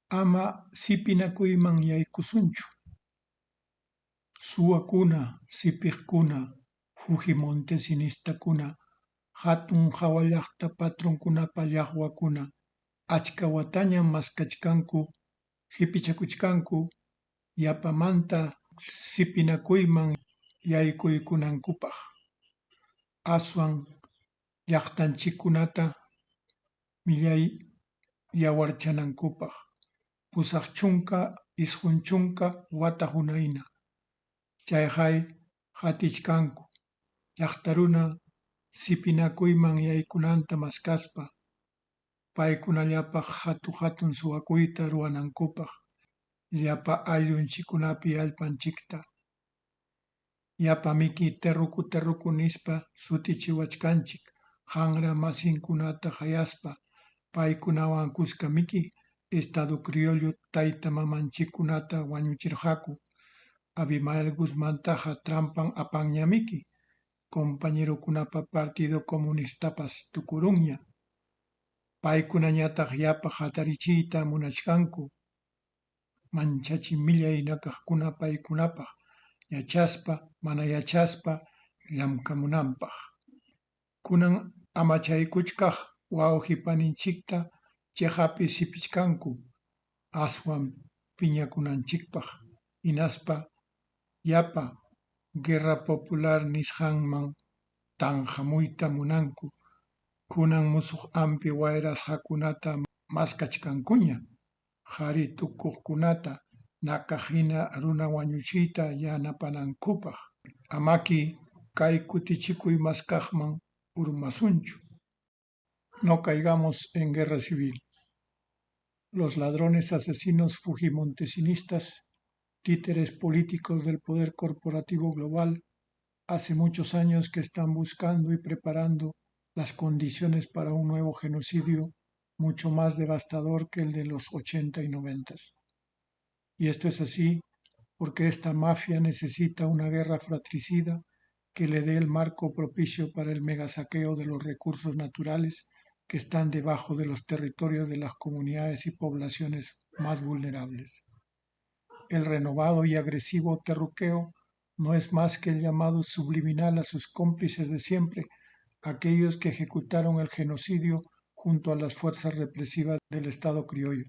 ama sipinakuyman yaykusunchu. Suwakuna, sipiqkuna, Fujimontesinistakuna, hatun hawallaqta patronkunapa llaqwakuna, achka watañam maskachkanku, hipichakuchkanku, yapamanta sipinakuyman yaykuykunankupaq. Aswan llaqtanchikkunata millay yawarchanankupaq. Pusaq chunka, isqun chunka wata hunayna. Chayhay hatichkanku, llaqta runa sipinakuyman yaykunanta maskaspa, paykunallapaq hatun suwakuyta ruwanankupaq, llapa ayllunchikkunapi allpanchikta, llapa miki terruku nispa sutichiwachkanchik, hanra masinkunata hayaspa, paykunawan kuska miki, Estado criollo tayta mamanchikkunata wañuchirqaku, Abimael Guzmantaqa trampan apanñamiki, compañerokunapa Partido Comunistapas tukurunña. Paykunañataq llapa hatarichiyta munachkanku, manchachimillay ñakaqkuna paykunapaq, yachaspa, mana yachaspa, llamkamunanpaq. Kunan amachaykuchkaq wawqi-paninchikta chiqapi sipichkanku, aswan piñakunanchikpaq, hinaspa llapa Guerra Popular nisqanman tanhamuyta munanku, kunan musuq ampi wayrasqakunata maskachkankuña, qhari tukuqkunata naqaqhina runa wañuchiyta yanapanankupaq. Amaki kay kutichikuy maskaqman urmasunchu. No caigamos en guerra civil. Los ladrones asesinos fujimontesinistas, títeres políticos del poder corporativo global, hace muchos años que están buscando y preparando las condiciones para un nuevo genocidio mucho más devastador que el de los 80 y 90. Y esto es así porque esta mafia necesita una guerra fratricida que le dé el marco propicio para el megasaqueo de los recursos naturales que están debajo de los territorios de las comunidades y poblaciones más vulnerables. El renovado y agresivo terruqueo no es más que el llamado subliminal a sus cómplices de siempre, aquellos que ejecutaron el genocidio junto a las fuerzas represivas del Estado criollo.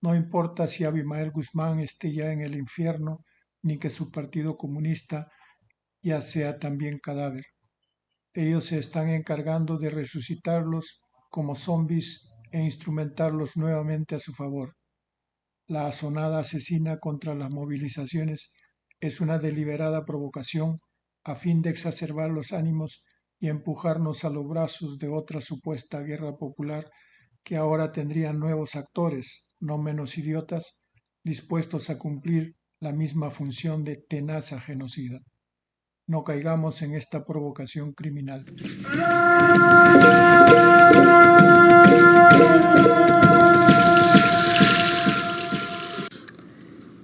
No importa si Abimael Guzmán esté ya en el infierno, ni que su partido comunista ya sea también cadáver. Ellos se están encargando de resucitarlos como zombies e instrumentarlos nuevamente a su favor. La asonada asesina contra las movilizaciones es una deliberada provocación a fin de exacerbar los ánimos y empujarnos a los brazos de otra supuesta guerra popular que ahora tendrían nuevos actores, no menos idiotas, dispuestos a cumplir la misma función de tenaza genocida. No caigamos en esta provocación criminal.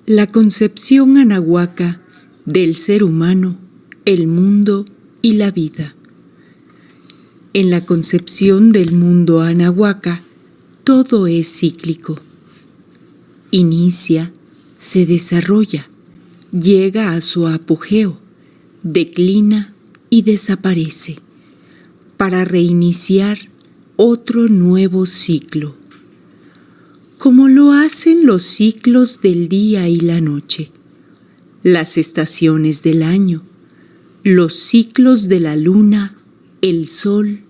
La concepción anahuaca del ser humano, el mundo y la vida. En la concepción del mundo anahuaca, todo es cíclico. Inicia, se desarrolla, llega a su apogeo, declina y desaparece, para reiniciar otro nuevo ciclo, como lo hacen los ciclos del día y la noche, las estaciones del año, los ciclos de la luna, el sol,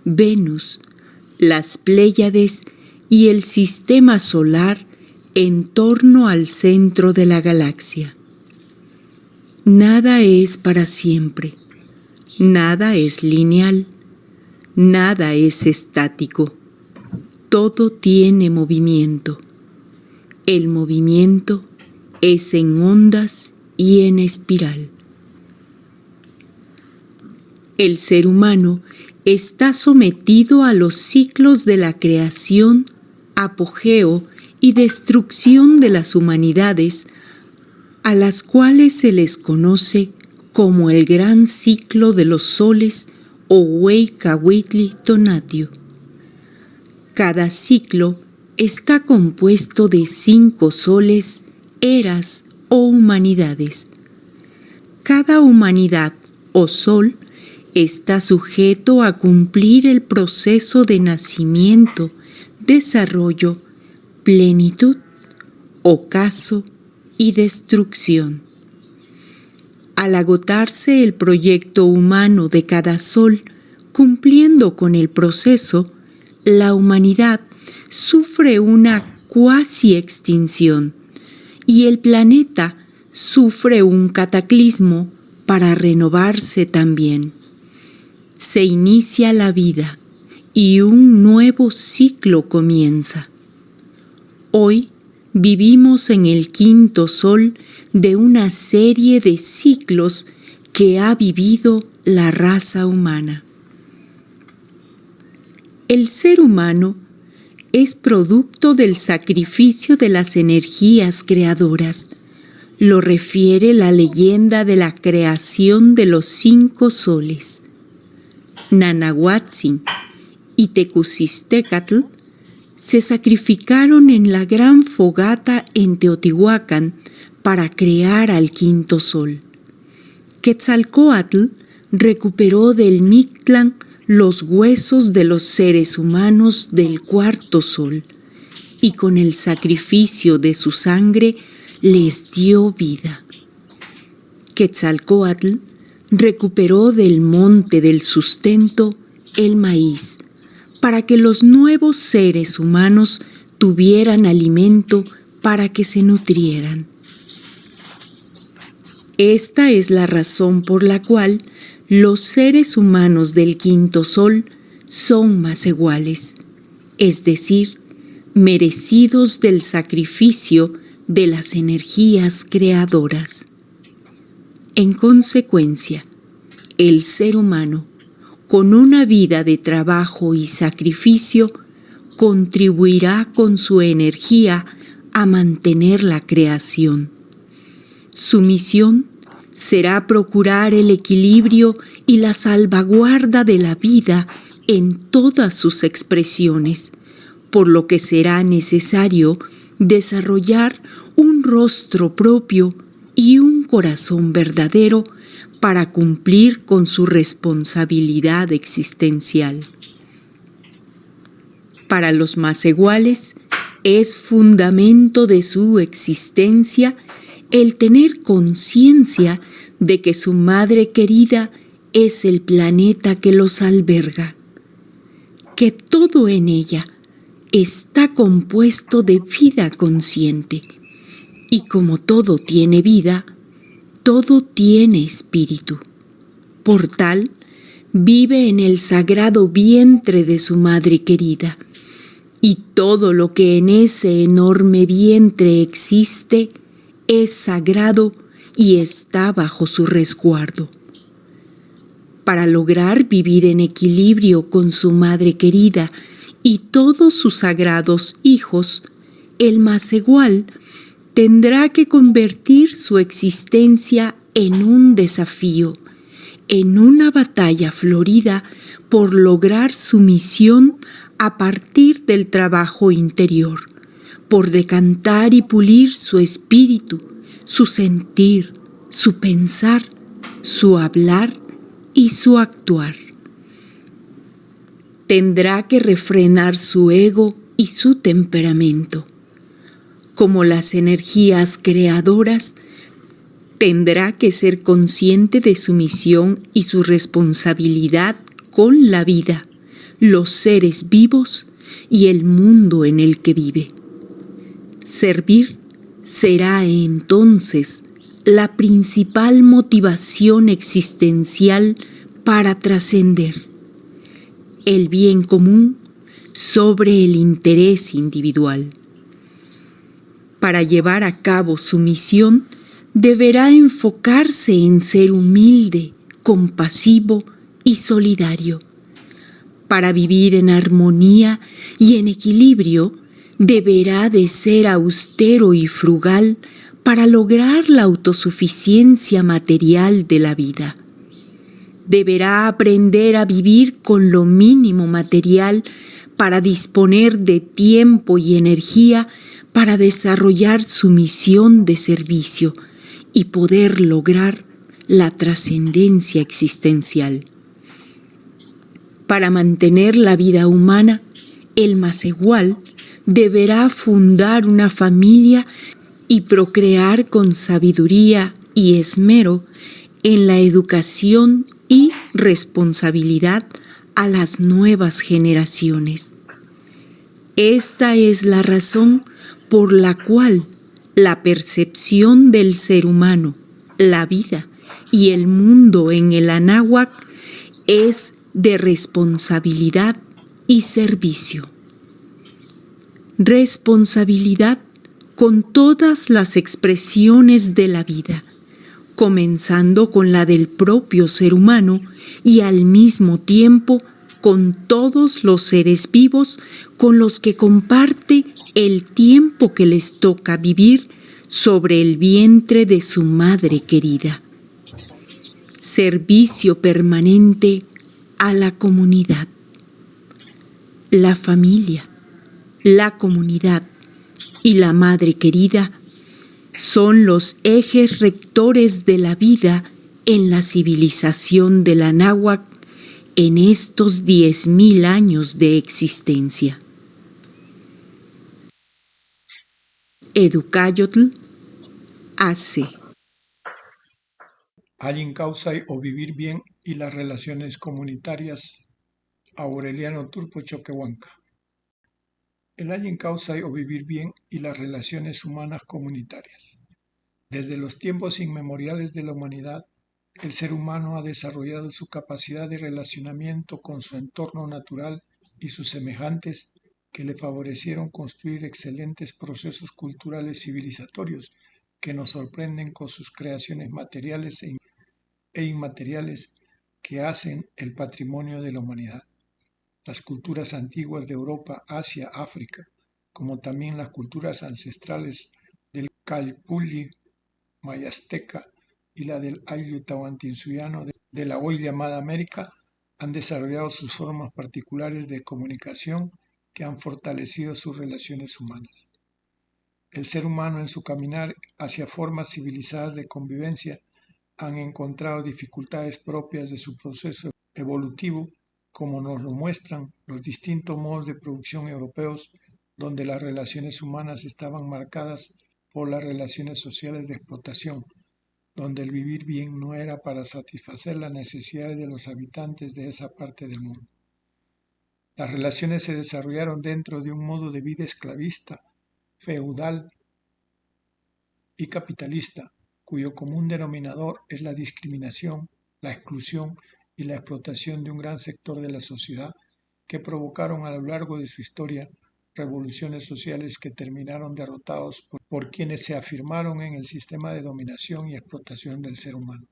Venus, las Pléyades y el sistema solar en torno al centro de la galaxia. Nada es para siempre, nada es lineal, nada es estático, todo tiene movimiento. El movimiento es en ondas y en espiral. El ser humano está sometido a los ciclos de la creación, apogeo y destrucción de las humanidades, a las cuales se les conoce como el gran ciclo de los soles o Hueycahuitli Tonatiuh. Cada ciclo está compuesto de 5 soles, eras o humanidades. Cada humanidad o sol está sujeto a cumplir el proceso de nacimiento, desarrollo, plenitud, ocaso y destrucción. Al agotarse el proyecto humano de cada sol, cumpliendo con el proceso, la humanidad sufre una cuasi extinción y el planeta sufre un cataclismo para renovarse también. Se inicia la vida y un nuevo ciclo comienza. Hoy vivimos en el 5º sol de una serie de ciclos que ha vivido la raza humana. El ser humano es producto del sacrificio de las energías creadoras. Lo refiere la leyenda de la creación de los 5 soles. Nanahuatzin y Tecusistecatl se sacrificaron en la gran fogata en Teotihuacán para crear al 5º sol. Quetzalcóatl recuperó del Mictlán los huesos de los seres humanos del 4º sol y con el sacrificio de su sangre les dio vida. Quetzalcóatl recuperó del monte del sustento el maíz para que los nuevos seres humanos tuvieran alimento para que se nutrieran. Esta es la razón por la cual los seres humanos del 5º sol son masehuales, es decir, merecidos del sacrificio de las energías creadoras. En consecuencia, el ser humano, con una vida de trabajo y sacrificio, contribuirá con su energía a mantener la creación. Su misión será procurar el equilibrio y la salvaguarda de la vida en todas sus expresiones, por lo que será necesario desarrollar un rostro propio y un corazón verdadero para cumplir con su responsabilidad existencial. Para los masehuales es fundamento de su existencia el tener conciencia de que su madre querida es el planeta que los alberga, que todo en ella está compuesto de vida consciente, y como todo tiene vida, todo tiene espíritu. Por tal, vive en el sagrado vientre de su madre querida, y todo lo que en ese enorme vientre existe es sagrado y está bajo su resguardo. Para lograr vivir en equilibrio con su madre querida y todos sus sagrados hijos, el masehual tendrá que convertir su existencia en un desafío, en una batalla florida por lograr su misión a partir del trabajo interior, por decantar y pulir su espíritu, su sentir, su pensar, su hablar y su actuar. Tendrá que refrenar su ego y su temperamento. Como las energías creadoras, tendrá que ser consciente de su misión y su responsabilidad con la vida, los seres vivos y el mundo en el que vive. Servir será entonces la principal motivación existencial para trascender el bien común sobre el interés individual. Para llevar a cabo su misión, deberá enfocarse en ser humilde, compasivo y solidario. Para vivir en armonía y en equilibrio, deberá de ser austero y frugal para lograr la autosuficiencia material de la vida. Deberá aprender a vivir con lo mínimo material para disponer de tiempo y energía para desarrollar su misión de servicio y poder lograr la trascendencia existencial. Para mantener la vida humana, el Macehual deberá fundar una familia y procrear con sabiduría y esmero en la educación y responsabilidad a las nuevas generaciones. Esta es la razón por la cual la percepción del ser humano, la vida y el mundo en el Anáhuac es de responsabilidad y servicio. Responsabilidad con todas las expresiones de la vida, comenzando con la del propio ser humano y al mismo tiempo con todos los seres vivos con los que comparte el tiempo que les toca vivir sobre el vientre de su madre querida. Servicio permanente a la comunidad. La familia, la comunidad y la madre querida son los ejes rectores de la vida en la civilización del Anáhuac en estos 10.000 años de existencia. Educayotl hace. Allin Causay o Vivir Bien y las Relaciones Comunitarias, Aureliano Turpo Choquehuanca. El Allin Causay o Vivir Bien y las Relaciones Humanas Comunitarias. Desde los tiempos inmemoriales de la humanidad, el ser humano ha desarrollado su capacidad de relacionamiento con su entorno natural y sus semejantes que le favorecieron construir excelentes procesos culturales civilizatorios que nos sorprenden con sus creaciones materiales e inmateriales que hacen el patrimonio de la humanidad. Las culturas antiguas de Europa, Asia, África, como también las culturas ancestrales del Calpulli Mayasteca y la del Ayllu Tahuantinsuyo de la hoy llamada América, han desarrollado sus formas particulares de comunicación que han fortalecido sus relaciones humanas. El ser humano en su caminar hacia formas civilizadas de convivencia han encontrado dificultades propias de su proceso evolutivo, como nos lo muestran los distintos modos de producción europeos, donde las relaciones humanas estaban marcadas por las relaciones sociales de explotación, donde el vivir bien no era para satisfacer las necesidades de los habitantes de esa parte del mundo. Las relaciones se desarrollaron dentro de un modo de vida esclavista, feudal y capitalista, cuyo común denominador es la discriminación, la exclusión y la explotación de un gran sector de la sociedad que provocaron a lo largo de su historia revoluciones sociales que terminaron derrotados por quienes se afirmaron en el sistema de dominación y explotación del ser humano.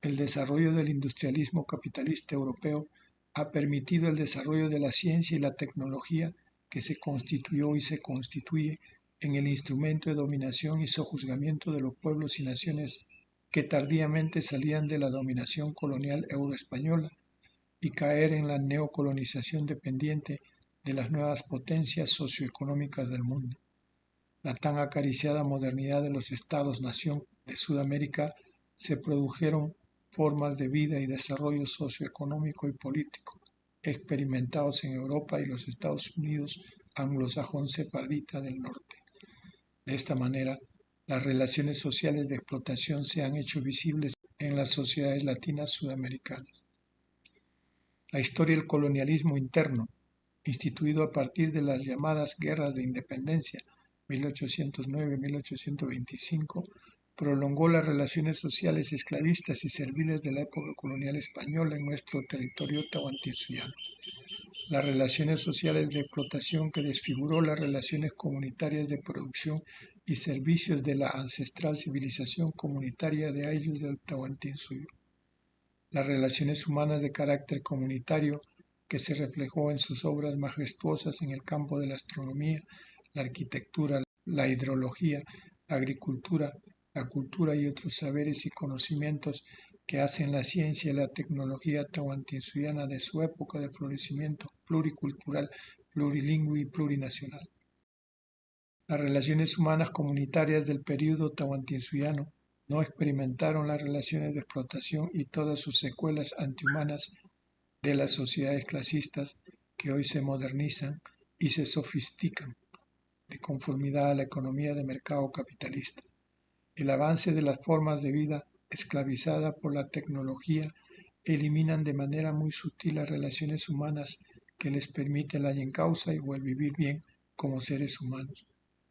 El desarrollo del industrialismo capitalista europeo ha permitido el desarrollo de la ciencia y la tecnología que se constituyó y se constituye en el instrumento de dominación y sojuzgamiento de los pueblos y naciones que tardíamente salían de la dominación colonial euroespañola y caer en la neocolonización dependiente de las nuevas potencias socioeconómicas del mundo. La tan acariciada modernidad de los estados-nación de Sudamérica se produjeron formas de vida y desarrollo socioeconómico y político experimentados en Europa y los Estados Unidos anglosajón sefardita del norte. De esta manera, las relaciones sociales de explotación se han hecho visibles en las sociedades latinas sudamericanas. La historia del colonialismo interno, instituido a partir de las llamadas guerras de independencia 1809-1825, prolongó las relaciones sociales esclavistas y serviles de la época colonial española en nuestro territorio tahuantinsuyo. Las relaciones sociales de explotación que desfiguró las relaciones comunitarias de producción y servicios de la ancestral civilización comunitaria de Ayllus del Tahuantinsuyo. Las relaciones humanas de carácter comunitario que se reflejó en sus obras majestuosas en el campo de la astronomía, la arquitectura, la hidrología, la agricultura, la cultura y otros saberes y conocimientos que hacen la ciencia y la tecnología tahuantinsuyanas de su época de florecimiento pluricultural, plurilingüe y plurinacional. Las relaciones humanas comunitarias del período tahuantinsuyano no experimentaron las relaciones de explotación y todas sus secuelas antihumanas de las sociedades clasistas que hoy se modernizan y se sofistican de conformidad a la economía de mercado capitalista. El avance de las formas de vida esclavizada por la tecnología eliminan de manera muy sutil las relaciones humanas que les permiten la encausa y el vivir bien como seres humanos.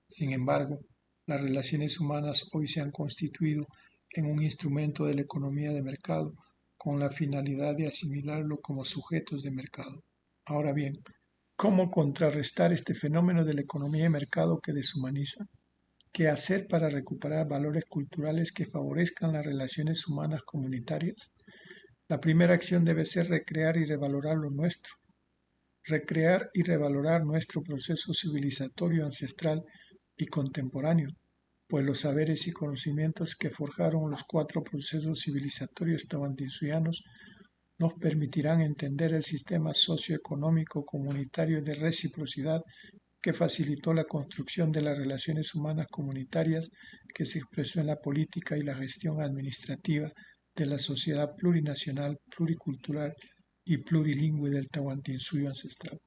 Sin embargo, las relaciones humanas hoy se han constituido en un instrumento de la economía de mercado con la finalidad de asimilarlo como sujetos de mercado. Ahora bien, ¿cómo contrarrestar este fenómeno de la economía de mercado que deshumaniza? ¿Qué hacer para recuperar valores culturales que favorezcan las relaciones humanas comunitarias? La primera acción debe ser recrear y revalorar lo nuestro. Recrear y revalorar nuestro proceso civilizatorio ancestral y contemporáneo, pues los saberes y conocimientos que forjaron los 4 procesos civilizatorios tahuantinsuyanos nos permitirán entender el sistema socioeconómico comunitario de reciprocidad que facilitó la construcción de las relaciones humanas comunitarias que se expresó en la política y la gestión administrativa de la sociedad plurinacional, pluricultural y plurilingüe del Tahuantinsuyo ancestral.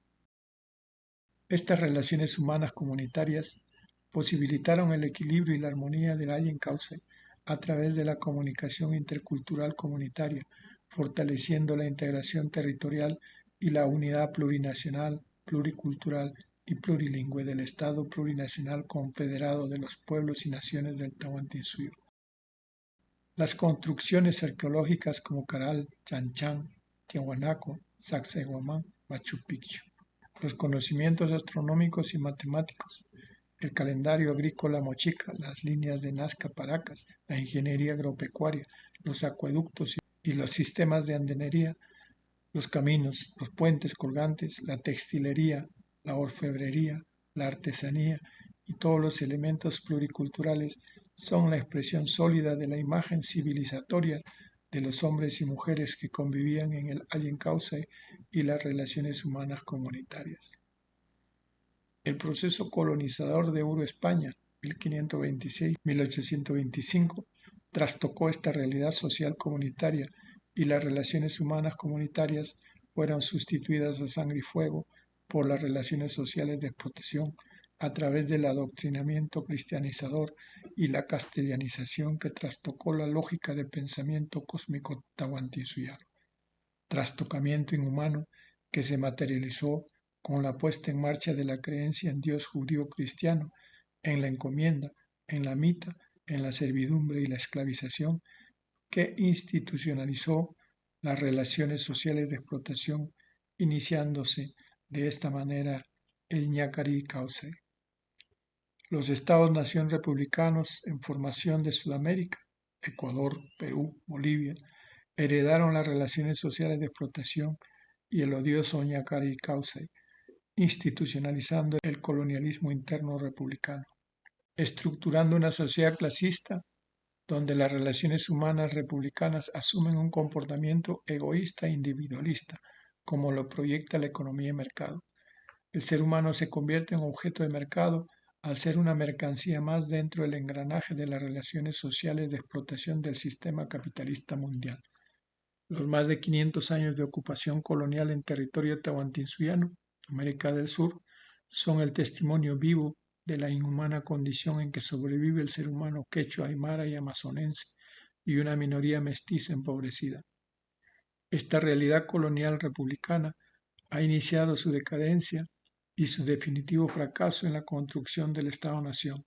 Estas relaciones humanas comunitarias posibilitaron el equilibrio y la armonía del Allen Cauce a través de la comunicación intercultural comunitaria, fortaleciendo la integración territorial y la unidad plurinacional, pluricultural y plurilingüe del Estado plurinacional confederado de los pueblos y naciones del Tahuantinsuyo. Las construcciones arqueológicas como Caral, Chan Chan, Tiahuanaco, Sacsayhuamán, Machu Picchu, los conocimientos astronómicos y matemáticos, el calendario agrícola mochica, las líneas de Nazca Paracas, la ingeniería agropecuaria, los acueductos y los sistemas de andenería, los caminos, los puentes colgantes, la textilería, la orfebrería, la artesanía y todos los elementos pluriculturales son la expresión sólida de la imagen civilizatoria de los hombres y mujeres que convivían en el Allen Cauce y las relaciones humanas comunitarias. El proceso colonizador de Euroespaña, 1526-1825, trastocó esta realidad social comunitaria y las relaciones humanas comunitarias fueron sustituidas a sangre y fuego por las relaciones sociales de explotación a través del adoctrinamiento cristianizador y la castellanización que trastocó la lógica de pensamiento cósmico tahuantinsuyano. Trastocamiento inhumano que se materializó con la puesta en marcha de la creencia en Dios judío-cristiano, en la encomienda, en la mita, en la servidumbre y la esclavización, que institucionalizó las relaciones sociales de explotación, iniciándose de esta manera el ñacari cauce. Los estados-nación republicanos en formación de Sudamérica, Ecuador, Perú, Bolivia, heredaron las relaciones sociales de explotación y el odioso ñacari cauce, institucionalizando el colonialismo interno republicano, estructurando una sociedad clasista donde las relaciones humanas republicanas asumen un comportamiento egoísta e individualista, como lo proyecta la economía de mercado. El ser humano se convierte en objeto de mercado al ser una mercancía más dentro del engranaje de las relaciones sociales de explotación del sistema capitalista mundial. Los más de 500 años de ocupación colonial en territorio tahuantinsuyano, América del Sur, son el testimonio vivo de la inhumana condición en que sobrevive el ser humano quechua, aymara y amazonense, y una minoría mestiza empobrecida. Esta realidad colonial republicana ha iniciado su decadencia y su definitivo fracaso en la construcción del Estado-Nación,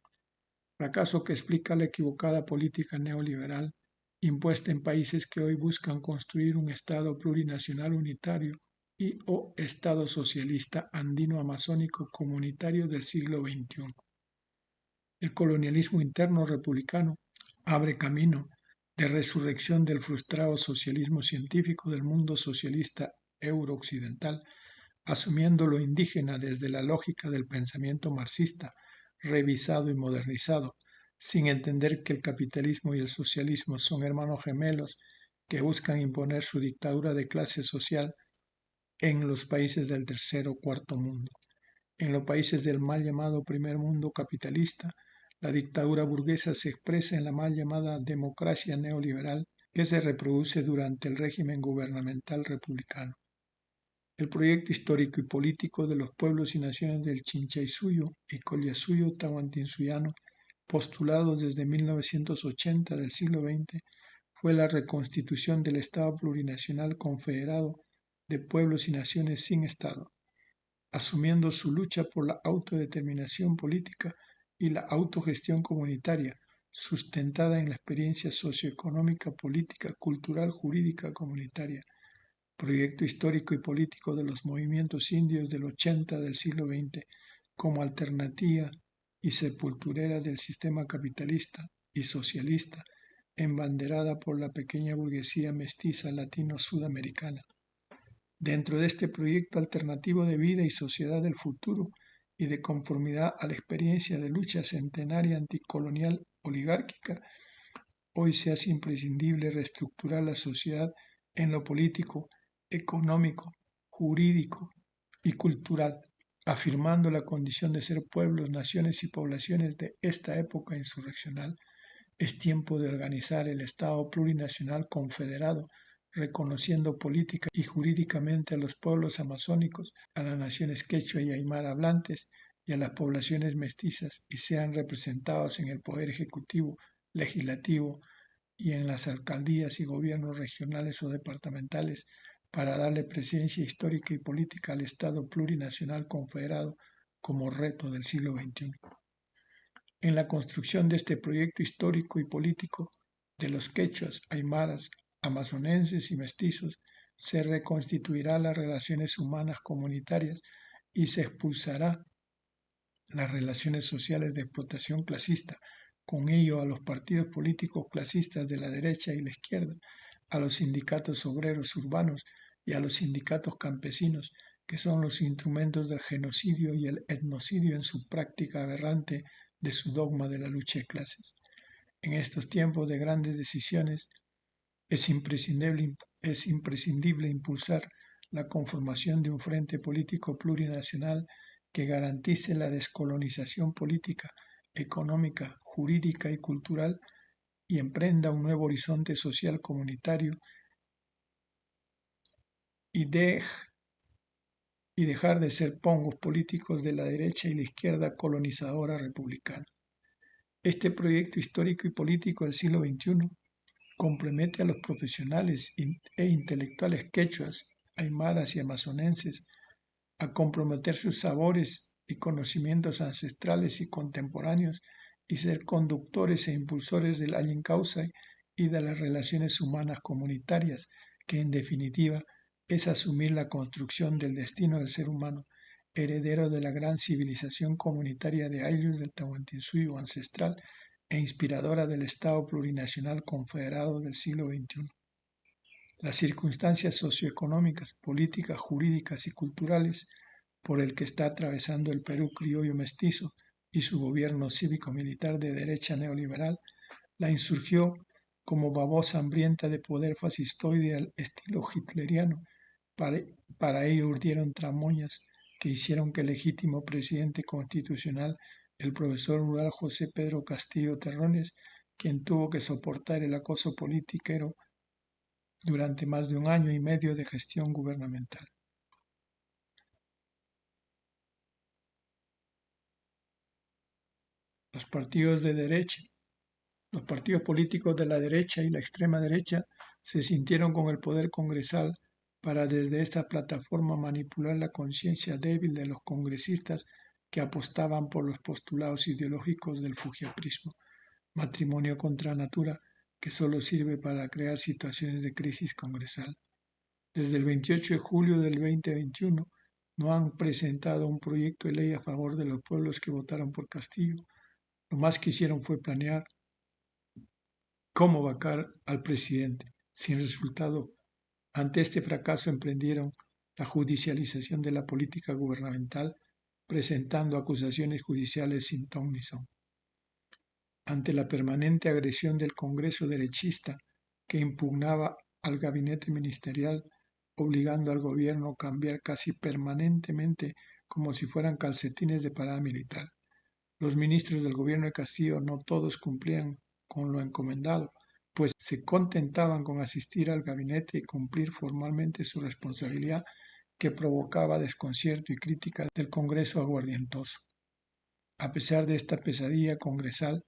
fracaso que explica la equivocada política neoliberal impuesta en países que hoy buscan construir un Estado plurinacional unitario y o Estado socialista andino-amazónico comunitario del siglo XXI. El colonialismo interno republicano abre camino de resurrección del frustrado socialismo científico del mundo socialista eurooccidental, asumiendo lo indígena desde la lógica del pensamiento marxista, revisado y modernizado, sin entender que el capitalismo y el socialismo son hermanos gemelos que buscan imponer su dictadura de clase social en los países del tercer o cuarto mundo. En los países del mal llamado primer mundo capitalista, la dictadura burguesa se expresa en la mal llamada democracia neoliberal que se reproduce durante el régimen gubernamental republicano. El proyecto histórico y político de los pueblos y naciones del Chinchaysuyo y Collasuyo Tahuantinsuyo, postulados desde 1980 del siglo XX, fue la reconstitución del Estado plurinacional confederado de pueblos y naciones sin Estado, asumiendo su lucha por la autodeterminación política y la autogestión comunitaria, sustentada en la experiencia socioeconómica, política, cultural, jurídica, comunitaria. Proyecto histórico y político de los movimientos indios del 80 del siglo XX como alternativa y sepulturera del sistema capitalista y socialista, embanderada por la pequeña burguesía mestiza latino-sudamericana. Dentro de este proyecto alternativo de vida y sociedad del futuro y de conformidad a la experiencia de lucha centenaria anticolonial oligárquica, hoy se hace imprescindible reestructurar la sociedad en lo político, económico, jurídico y cultural, afirmando la condición de ser pueblos, naciones y poblaciones de esta época insurreccional. Es tiempo de organizar el Estado plurinacional confederado, reconociendo política y jurídicamente a los pueblos amazónicos, a las naciones quechua y aymara hablantes y a las poblaciones mestizas, y sean representados en el poder ejecutivo, legislativo y en las alcaldías y gobiernos regionales o departamentales, para darle presencia histórica y política al Estado plurinacional confederado como reto del siglo XXI. En la construcción de este proyecto histórico y político de los quechuas, aymaras, amazonenses y mestizos, se reconstituirá las relaciones humanas comunitarias y se expulsará las relaciones sociales de explotación clasista, con ello a los partidos políticos clasistas de la derecha y la izquierda, a los sindicatos obreros urbanos y a los sindicatos campesinos, que son los instrumentos del genocidio y el etnocidio en su práctica aberrante de su dogma de la lucha de clases. En estos tiempos de grandes decisiones es imprescindible impulsar la conformación de un frente político plurinacional que garantice la descolonización política, económica, jurídica y cultural y emprenda un nuevo horizonte social comunitario y dejar de ser pongos políticos de la derecha y la izquierda colonizadora republicana. Este proyecto histórico y político del siglo XXI compromete a los profesionales e intelectuales quechuas, aymaras y amazonenses a comprometer sus sabores y conocimientos ancestrales y contemporáneos y ser conductores e impulsores del Allen-Causa y de las relaciones humanas comunitarias, que en definitiva es asumir la construcción del destino del ser humano, heredero de la gran civilización comunitaria de Ayllus del Tahuantinsuyo ancestral e inspiradora del Estado plurinacional confederado del siglo XXI. Las circunstancias socioeconómicas, políticas, jurídicas y culturales por el que está atravesando el Perú criollo mestizo y su gobierno cívico-militar de derecha neoliberal, la insurgió como babosa hambrienta de poder fascistoide al estilo hitleriano. Para ello urdieron tramoyas que hicieron que el legítimo presidente constitucional, el profesor rural José Pedro Castillo Terrones, quien tuvo que soportar el acoso politiquero durante más de 1 año y medio de gestión gubernamental. Los partidos de derecha, los partidos políticos de la derecha y la extrema derecha se sintieron con el poder congresal para desde esta plataforma manipular la conciencia débil de los congresistas que apostaban por los postulados ideológicos del fujiaprismo, matrimonio contra natura, que solo sirve para crear situaciones de crisis congresal. Desde el 28 de julio del 2021 no han presentado un proyecto de ley a favor de los pueblos que votaron por Castillo. Lo más que hicieron fue planear cómo vacar al presidente. Sin resultado, ante este fracaso emprendieron la judicialización de la política gubernamental, presentando acusaciones judiciales sin ton ni son. Ante la permanente agresión del Congreso derechista que impugnaba al gabinete ministerial, obligando al gobierno a cambiar casi permanentemente como si fueran calcetines de parada militar. Los ministros del gobierno de Castillo no todos cumplían con lo encomendado, pues se contentaban con asistir al gabinete y cumplir formalmente su responsabilidad, que provocaba desconcierto y crítica del Congreso aguardientoso. A pesar de esta pesadilla congresal,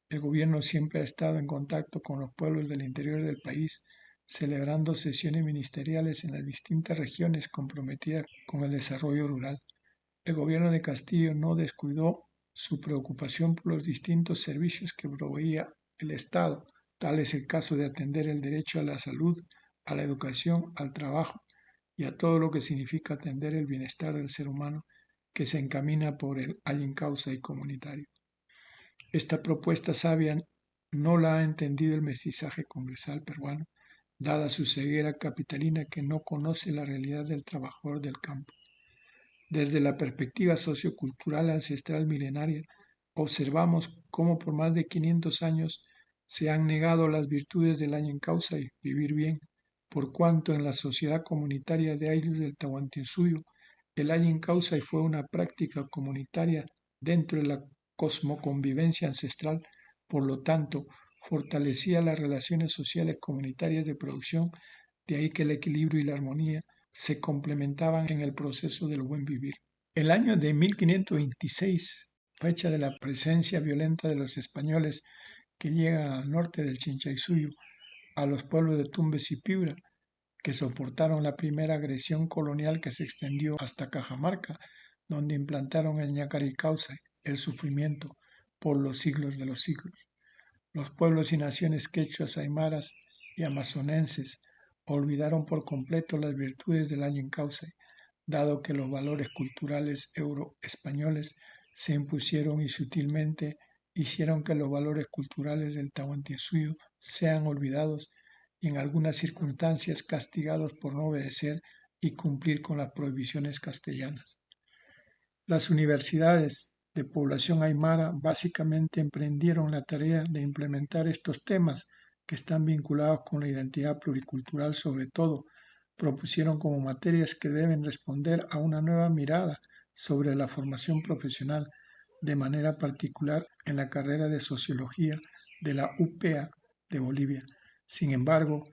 el gobierno siempre ha estado en contacto con los pueblos del interior del país, celebrando sesiones ministeriales en las distintas regiones comprometidas con el desarrollo rural. El gobierno de Castillo no descuidó su preocupación por los distintos servicios que proveía el Estado. Tal es el caso de atender el derecho a la salud, a la educación, al trabajo y a todo lo que significa atender el bienestar del ser humano que se encamina por el causa y comunitario. Esta propuesta sabia no la ha entendido el mestizaje congresal peruano, dada su ceguera capitalina que no conoce la realidad del trabajador del campo. Desde la perspectiva sociocultural ancestral milenaria, observamos cómo por más de 500 años se han negado las virtudes del causa y vivir bien, por cuanto en la sociedad comunitaria de Aylus del Tahuantinsuyo, el causa fue una práctica comunitaria dentro de la cosmoconvivencia ancestral, por lo tanto, fortalecía las relaciones sociales comunitarias de producción, de ahí que el equilibrio y la armonía se complementaban en el proceso del buen vivir. El año de 1526, fecha de la presencia violenta de los españoles que llegan al norte del Chinchaysuyo, a los pueblos de Tumbes y Piura, que soportaron la primera agresión colonial que se extendió hasta Cajamarca, donde implantaron el ñacaricausa, el sufrimiento por los siglos de los siglos. Los pueblos y naciones quechuas, aymaras y amazonenses olvidaron por completo las virtudes del causa, dado que los valores culturales euroespañoles se impusieron y sutilmente hicieron que los valores culturales del Tahuantinsuyo sean olvidados y en algunas circunstancias castigados por no obedecer y cumplir con las prohibiciones castellanas. Las universidades de población aymara básicamente emprendieron la tarea de implementar estos temas que están vinculados con la identidad pluricultural. Sobre todo, propusieron como materias que deben responder a una nueva mirada sobre la formación profesional, de manera particular en la carrera de Sociología de la UPEA de Bolivia. Sin embargo,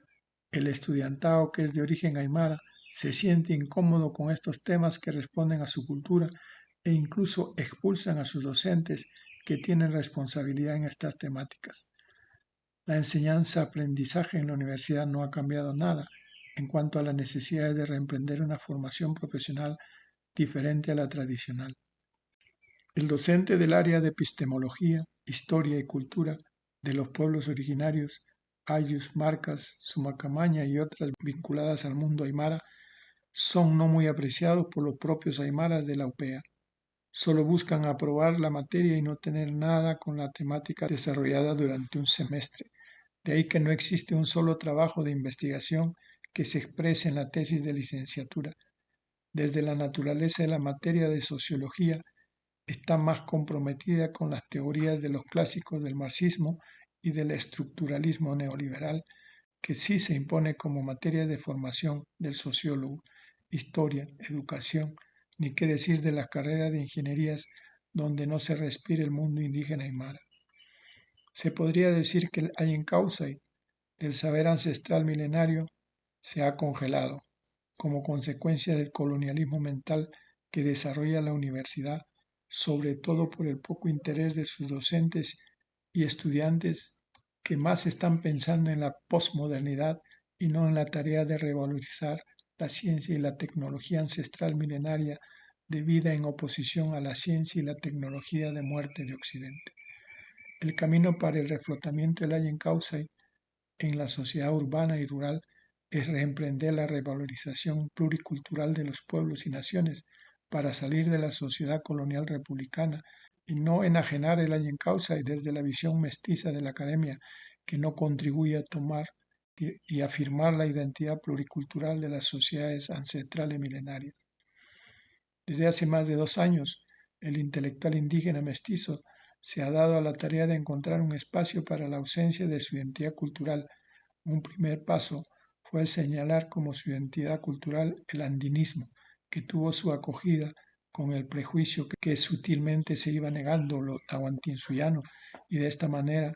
el estudiantado, que es de origen aymara, se siente incómodo con estos temas que responden a su cultura e incluso expulsan a sus docentes que tienen responsabilidad en estas temáticas. La enseñanza-aprendizaje en la universidad no ha cambiado nada en cuanto a la necesidad de reemprender una formación profesional diferente a la tradicional. El docente del área de epistemología, historia y cultura de los pueblos originarios, Ayllus, Marcas, Sumacamaña y otras vinculadas al mundo aymara, son no muy apreciados por los propios aymaras de la UPEA. Solo buscan aprobar la materia y no tener nada con la temática desarrollada durante un semestre. De ahí que no existe un solo trabajo de investigación que se exprese en la tesis de licenciatura. Desde la naturaleza de la materia de sociología, está más comprometida con las teorías de los clásicos del marxismo y del estructuralismo neoliberal, que sí se impone como materia de formación del sociólogo, historia, educación, ni qué decir de las carreras de ingenierías donde no se respira el mundo indígena aymara. Se podría decir que el Ayincausay del saber ancestral milenario se ha congelado como consecuencia del colonialismo mental que desarrolla la universidad, sobre todo por el poco interés de sus docentes y estudiantes que más están pensando en la posmodernidad y no en la tarea de revalorizar la ciencia y la tecnología ancestral milenaria de vida en oposición a la ciencia y la tecnología de muerte de Occidente. El camino para el reflotamiento del Ayincausay en la sociedad urbana y rural es reemprender la revalorización pluricultural de los pueblos y naciones para salir de la sociedad colonial republicana y no enajenar el Ayincausay desde la visión mestiza de la academia que no contribuye a tomar y afirmar la identidad pluricultural de las sociedades ancestrales milenarias. Desde hace más de 2 años, el intelectual indígena mestizo se ha dado a la tarea de encontrar un espacio para la ausencia de su identidad cultural. Un primer paso fue el señalar como su identidad cultural el andinismo, que tuvo su acogida con el prejuicio que sutilmente se iba negando lo tahuantinsuiano y de esta manera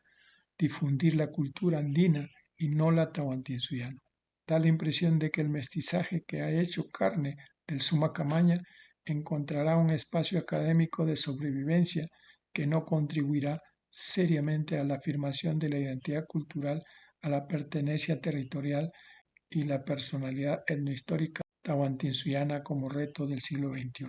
difundir la cultura andina y no la tahuantinsuiana. Da la impresión de que el mestizaje que ha hecho carne del Sumacamaña encontrará un espacio académico de sobrevivencia que no contribuirá seriamente a la afirmación de la identidad cultural, a la pertenencia territorial y la personalidad etnohistórica tahuantinsuiana como reto del siglo XXI.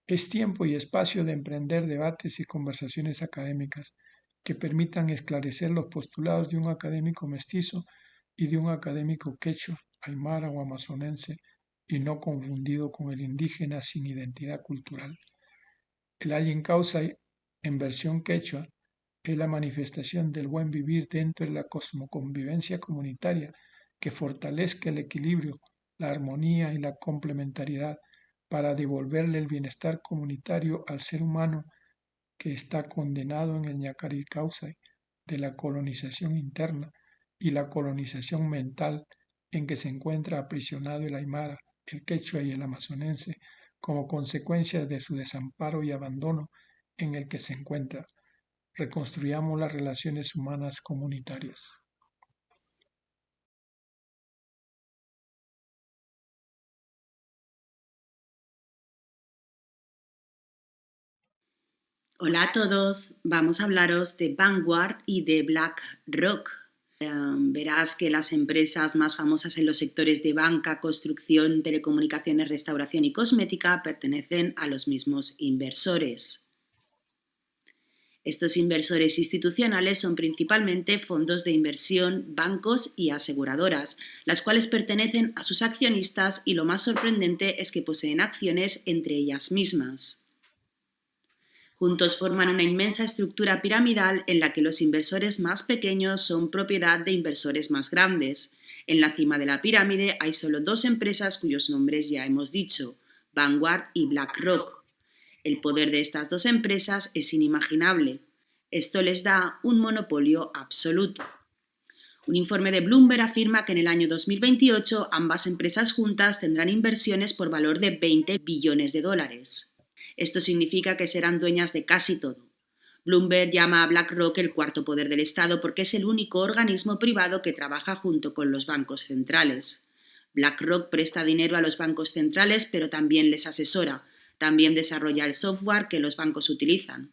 Es tiempo y espacio de emprender debates y conversaciones académicas que permitan esclarecer los postulados de un académico mestizo y de un académico quechua, aymara o amazonense, y no confundido con el indígena sin identidad cultural. El Allen Causay, en versión quechua, es la manifestación del buen vivir dentro de la cosmoconvivencia comunitaria que fortalezca el equilibrio, la armonía y la complementariedad para devolverle el bienestar comunitario al ser humano que está condenado en el Ñacari Causay de la colonización interna y la colonización mental en que se encuentra aprisionado el aymara, el quechua y el amazonense como consecuencia de su desamparo y abandono en el que se encuentra. Reconstruyamos las relaciones humanas comunitarias. Hola a todos, vamos a hablaros de Vanguard y de BlackRock. Verás que las empresas más famosas en los sectores de banca, construcción, telecomunicaciones, restauración y cosmética pertenecen a los mismos inversores. Estos inversores institucionales son principalmente fondos de inversión, bancos y aseguradoras, las cuales pertenecen a sus accionistas y lo más sorprendente es que poseen acciones entre ellas mismas. Juntos forman una inmensa estructura piramidal en la que los inversores más pequeños son propiedad de inversores más grandes. En la cima de la pirámide hay solo dos empresas cuyos nombres ya hemos dicho, Vanguard y BlackRock. El poder de estas dos empresas es inimaginable. Esto les da un monopolio absoluto. Un informe de Bloomberg afirma que en el año 2028 ambas empresas juntas tendrán inversiones por valor de 20 billones de dólares. Esto significa que serán dueñas de casi todo. Bloomberg llama a BlackRock el cuarto poder del Estado porque es el único organismo privado que trabaja junto con los bancos centrales. BlackRock presta dinero a los bancos centrales, pero también les asesora. También desarrolla el software que los bancos utilizan.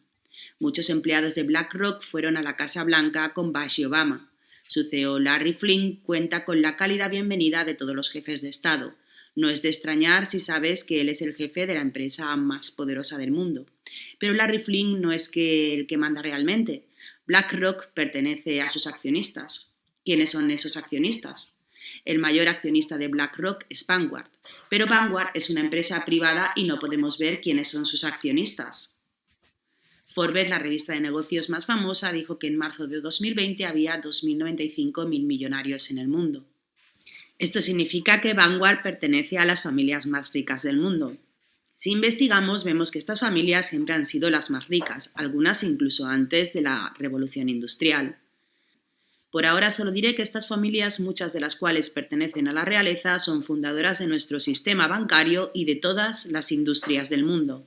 Muchos empleados de BlackRock fueron a la Casa Blanca con Bush y Obama. Su CEO Larry Flynn cuenta con la cálida bienvenida de todos los jefes de Estado. No es de extrañar si sabes que él es el jefe de la empresa más poderosa del mundo. Pero Larry Flynn no es el que manda realmente. BlackRock pertenece a sus accionistas. ¿Quiénes son esos accionistas? El mayor accionista de BlackRock es Vanguard, pero Vanguard es una empresa privada y no podemos ver quiénes son sus accionistas. Forbes, la revista de negocios más famosa, dijo que en marzo de 2020 había 2.095 millonarios en el mundo. Esto significa que Vanguard pertenece a las familias más ricas del mundo. Si investigamos, vemos que estas familias siempre han sido las más ricas, algunas incluso antes de la Revolución Industrial. Por ahora solo diré que estas familias, muchas de las cuales pertenecen a la realeza, son fundadoras de nuestro sistema bancario y de todas las industrias del mundo.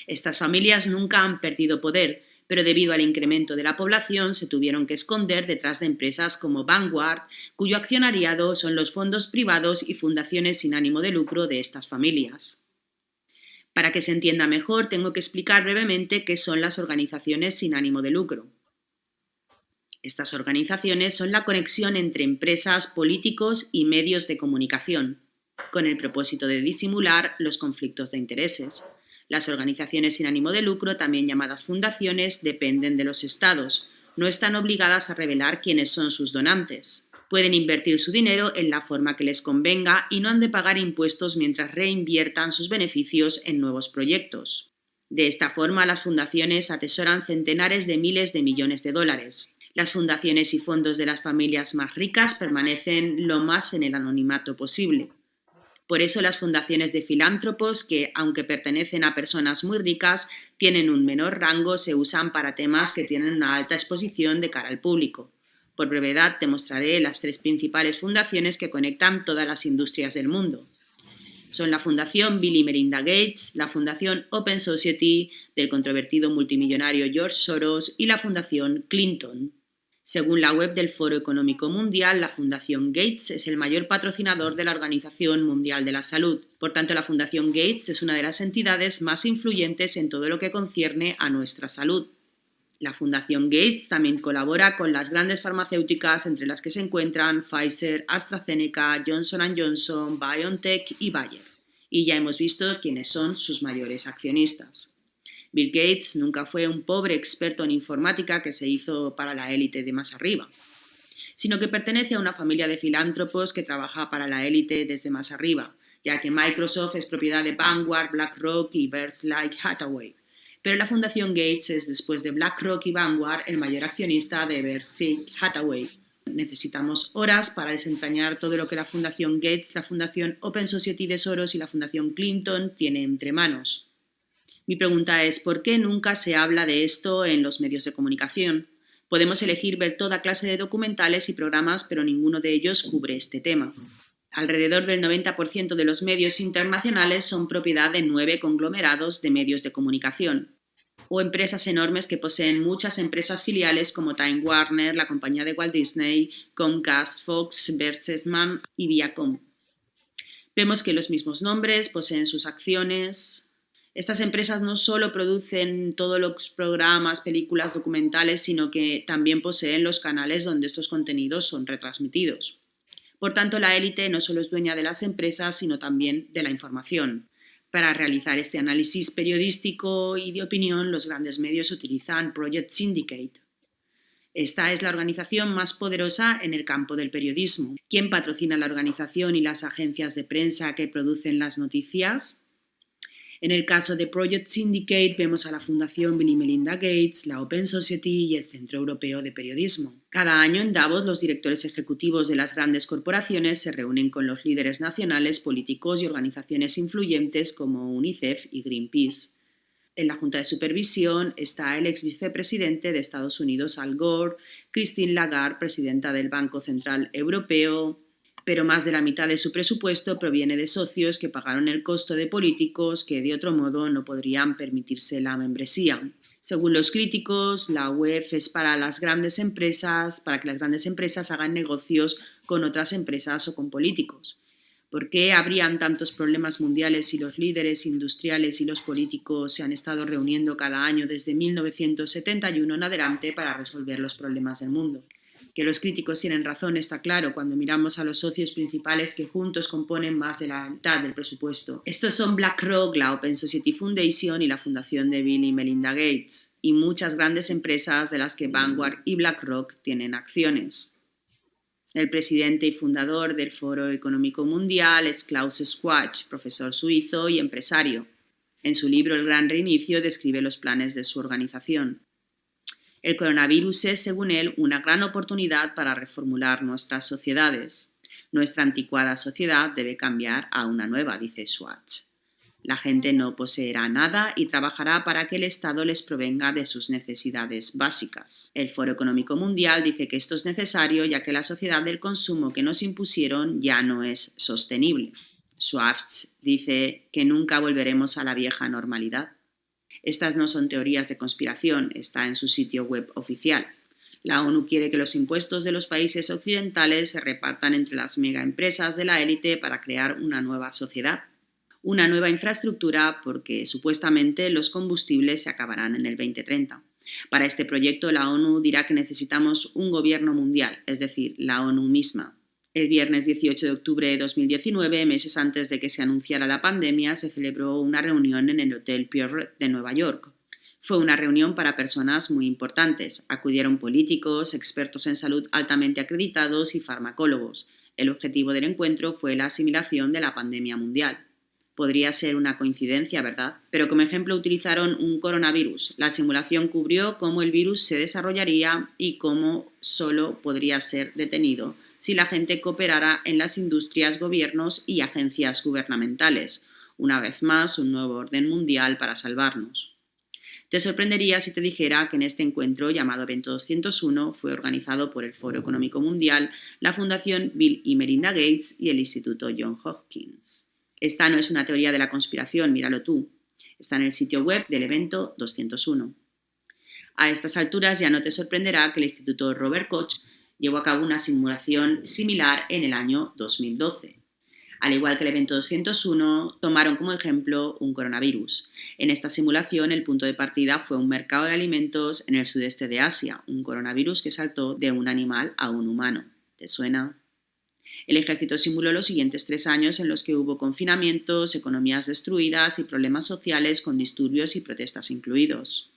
Estas familias nunca han perdido poder, pero debido al incremento de la población se tuvieron que esconder detrás de empresas como Vanguard, cuyo accionariado son los fondos privados y fundaciones sin ánimo de lucro de estas familias. Para que se entienda mejor, tengo que explicar brevemente qué son las organizaciones sin ánimo de lucro. Estas organizaciones son la conexión entre empresas, políticos y medios de comunicación, con el propósito de disimular los conflictos de intereses. Las organizaciones sin ánimo de lucro, también llamadas fundaciones, dependen de los estados. No están obligadas a revelar quiénes son sus donantes. Pueden invertir su dinero en la forma que les convenga y no han de pagar impuestos mientras reinviertan sus beneficios en nuevos proyectos. De esta forma, las fundaciones atesoran centenares de miles de millones de dólares. Las fundaciones y fondos de las familias más ricas permanecen lo más en el anonimato posible. Por eso las fundaciones de filántropos, que aunque pertenecen a personas muy ricas, tienen un menor rango, se usan para temas que tienen una alta exposición de cara al público. Por brevedad te mostraré las 3 principales fundaciones que conectan todas las industrias del mundo. Son la Fundación Bill y Melinda Gates, la Fundación Open Society del controvertido multimillonario George Soros y la Fundación Clinton. Según la web del Foro Económico Mundial, la Fundación Gates es el mayor patrocinador de la Organización Mundial de la Salud. Por tanto, la Fundación Gates es una de las entidades más influyentes en todo lo que concierne a nuestra salud. La Fundación Gates también colabora con las grandes farmacéuticas, entre las que se encuentran Pfizer, AstraZeneca, Johnson & Johnson, BioNTech y Bayer. Y ya hemos visto quiénes son sus mayores accionistas. Bill Gates nunca fue un pobre experto en informática que se hizo para la élite de más arriba, sino que pertenece a una familia de filántropos que trabaja para la élite desde más arriba, ya que Microsoft es propiedad de Vanguard, BlackRock y Berkshire Hathaway. Pero la Fundación Gates es, después de BlackRock y Vanguard, el mayor accionista de Berkshire Hathaway. Necesitamos horas para desentrañar todo lo que la Fundación Gates, la Fundación Open Society de Soros y la Fundación Clinton tienen entre manos. Mi pregunta es, ¿por qué nunca se habla de esto en los medios de comunicación? Podemos elegir ver toda clase de documentales y programas, pero ninguno de ellos cubre este tema. Alrededor del 90% de los medios internacionales son propiedad de 9 conglomerados de medios de comunicación, o empresas enormes que poseen muchas empresas filiales como Time Warner, la compañía de Walt Disney, Comcast, Fox, Bertelsmann y Viacom. Vemos que los mismos nombres poseen sus acciones. Estas empresas no solo producen todos los programas, películas, documentales, sino que también poseen los canales donde estos contenidos son retransmitidos. Por tanto, la élite no solo es dueña de las empresas, sino también de la información. Para realizar este análisis periodístico y de opinión, los grandes medios utilizan Project Syndicate. Esta es la organización más poderosa en el campo del periodismo. ¿Quién patrocina la organización y las agencias de prensa que producen las noticias? En el caso de Project Syndicate vemos a la Fundación Bill y Melinda Gates, la Open Society y el Centro Europeo de Periodismo. Cada año en Davos los directores ejecutivos de las grandes corporaciones se reúnen con los líderes nacionales, políticos y organizaciones influyentes como UNICEF y Greenpeace. En la Junta de Supervisión está el ex vicepresidente de Estados Unidos, Al Gore, Christine Lagarde, presidenta del Banco Central Europeo, pero más de la mitad de su presupuesto proviene de socios que pagaron el costo de políticos que de otro modo no podrían permitirse la membresía. Según los críticos, la UEF es para las grandes empresas, para que las grandes empresas hagan negocios con otras empresas o con políticos. ¿Por qué habrían tantos problemas mundiales si los líderes industriales y los políticos se han estado reuniendo cada año desde 1971 en adelante para resolver los problemas del mundo? Que los críticos tienen razón está claro cuando miramos a los socios principales que juntos componen más de la mitad del presupuesto. Estos son BlackRock, la Open Society Foundation y la Fundación de Bill y Melinda Gates, y muchas grandes empresas de las que Vanguard y BlackRock tienen acciones. El presidente y fundador del Foro Económico Mundial es Klaus Schwab, profesor suizo y empresario. En su libro El Gran Reinicio describe los planes de su organización. El coronavirus es, según él, una gran oportunidad para reformular nuestras sociedades. Nuestra anticuada sociedad debe cambiar a una nueva, dice Schwab. La gente no poseerá nada y trabajará para que el Estado les provenga de sus necesidades básicas. El Foro Económico Mundial dice que esto es necesario ya que la sociedad del consumo que nos impusieron ya no es sostenible. Schwab dice que nunca volveremos a la vieja normalidad. Estas no son teorías de conspiración, está en su sitio web oficial. La ONU quiere que los impuestos de los países occidentales se repartan entre las megaempresas de la élite para crear una nueva sociedad. Una nueva infraestructura porque supuestamente los combustibles se acabarán en el 2030. Para este proyecto la ONU dirá que necesitamos un gobierno mundial, es decir, la ONU misma. El viernes 18 de octubre de 2019, meses antes de que se anunciara la pandemia, se celebró una reunión en el Hotel Pierre de Nueva York. Fue una reunión para personas muy importantes. Acudieron políticos, expertos en salud altamente acreditados y farmacólogos. El objetivo del encuentro fue la asimilación de la pandemia mundial. Podría ser una coincidencia, ¿verdad? Pero como ejemplo utilizaron un coronavirus. La simulación cubrió cómo el virus se desarrollaría y cómo solo podría ser detenido si la gente cooperara en las industrias, gobiernos y agencias gubernamentales. Una vez más, un nuevo orden mundial para salvarnos. Te sorprendería si te dijera que en este encuentro, llamado Evento 201, fue organizado por el Foro Económico Mundial, la Fundación Bill y Melinda Gates y el Instituto Johns Hopkins. Esta no es una teoría de la conspiración, míralo tú. Está en el sitio web del Evento 201. A estas alturas ya no te sorprenderá que el Instituto Robert Koch llevó a cabo una simulación similar en el año 2012. Al igual que el Evento 201, tomaron como ejemplo un coronavirus. En esta simulación, el punto de partida fue un mercado de alimentos en el sudeste de Asia, un coronavirus que saltó de un animal a un humano. ¿Te suena? El ejército simuló los siguientes 3 años en los que hubo confinamientos, economías destruidas y problemas sociales con disturbios y protestas incluidos.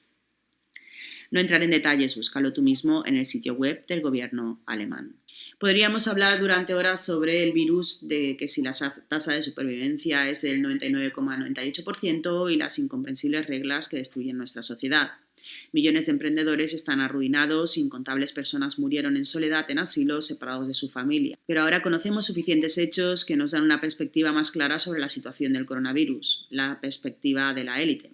No entraré en detalles, búscalo tú mismo en el sitio web del gobierno alemán. Podríamos hablar durante horas sobre el virus, de que si la tasa de supervivencia es del 99,98% y las incomprensibles reglas que destruyen nuestra sociedad. Millones de emprendedores están arruinados, incontables personas murieron en soledad en asilos, separados de su familia. Pero ahora conocemos suficientes hechos que nos dan una perspectiva más clara sobre la situación del coronavirus, la perspectiva de la élite.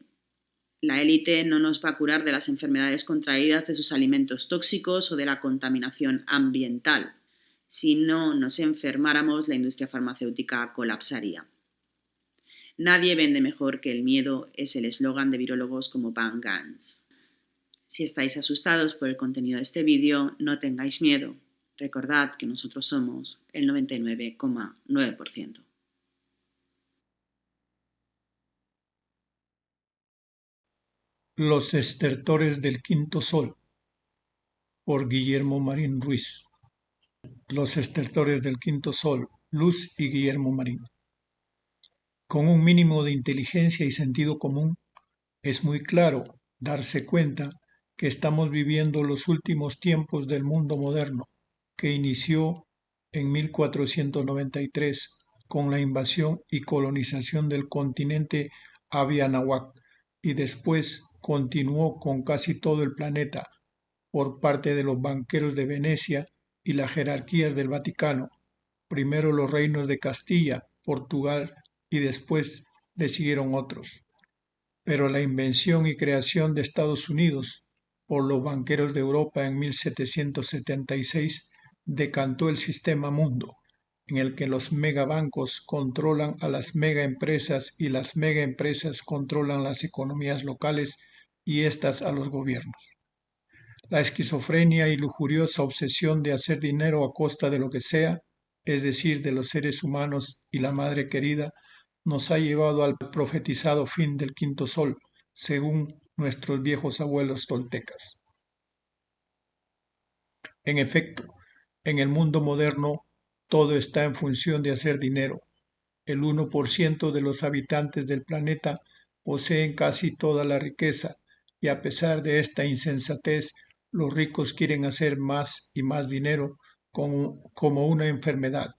La élite no nos va a curar de las enfermedades contraídas de sus alimentos tóxicos o de la contaminación ambiental. Si no nos enfermáramos, la industria farmacéutica colapsaría. Nadie vende mejor que el miedo, es el eslogan de virólogos como Van Gans. Si estáis asustados por el contenido de este vídeo, no tengáis miedo. Recordad que nosotros somos el 99,9%. Los estertores del quinto sol, por Guillermo Marín Ruiz. Los estertores del quinto sol, Luz y Guillermo Marín. Con un mínimo de inteligencia y sentido común, es muy claro darse cuenta que estamos viviendo los últimos tiempos del mundo moderno, que inició en 1493 con la invasión y colonización del continente Abianahuac y después continuó con casi todo el planeta por parte de los banqueros de Venecia y las jerarquías del Vaticano, primero los reinos de Castilla, Portugal y después le siguieron otros. Pero la invención y creación de Estados Unidos por los banqueros de Europa en 1776 decantó el sistema mundo, en el que los megabancos controlan a las megaempresas y las megaempresas controlan las economías locales y éstas a los gobiernos. La esquizofrenia y lujuriosa obsesión de hacer dinero a costa de lo que sea, es decir, de los seres humanos y la madre querida, nos ha llevado al profetizado fin del quinto sol, según nuestros viejos abuelos toltecas. En efecto, en el mundo moderno todo está en función de hacer dinero. El 1% de los habitantes del planeta poseen casi toda la riqueza y a pesar de esta insensatez, los ricos quieren hacer más y más dinero como una enfermedad.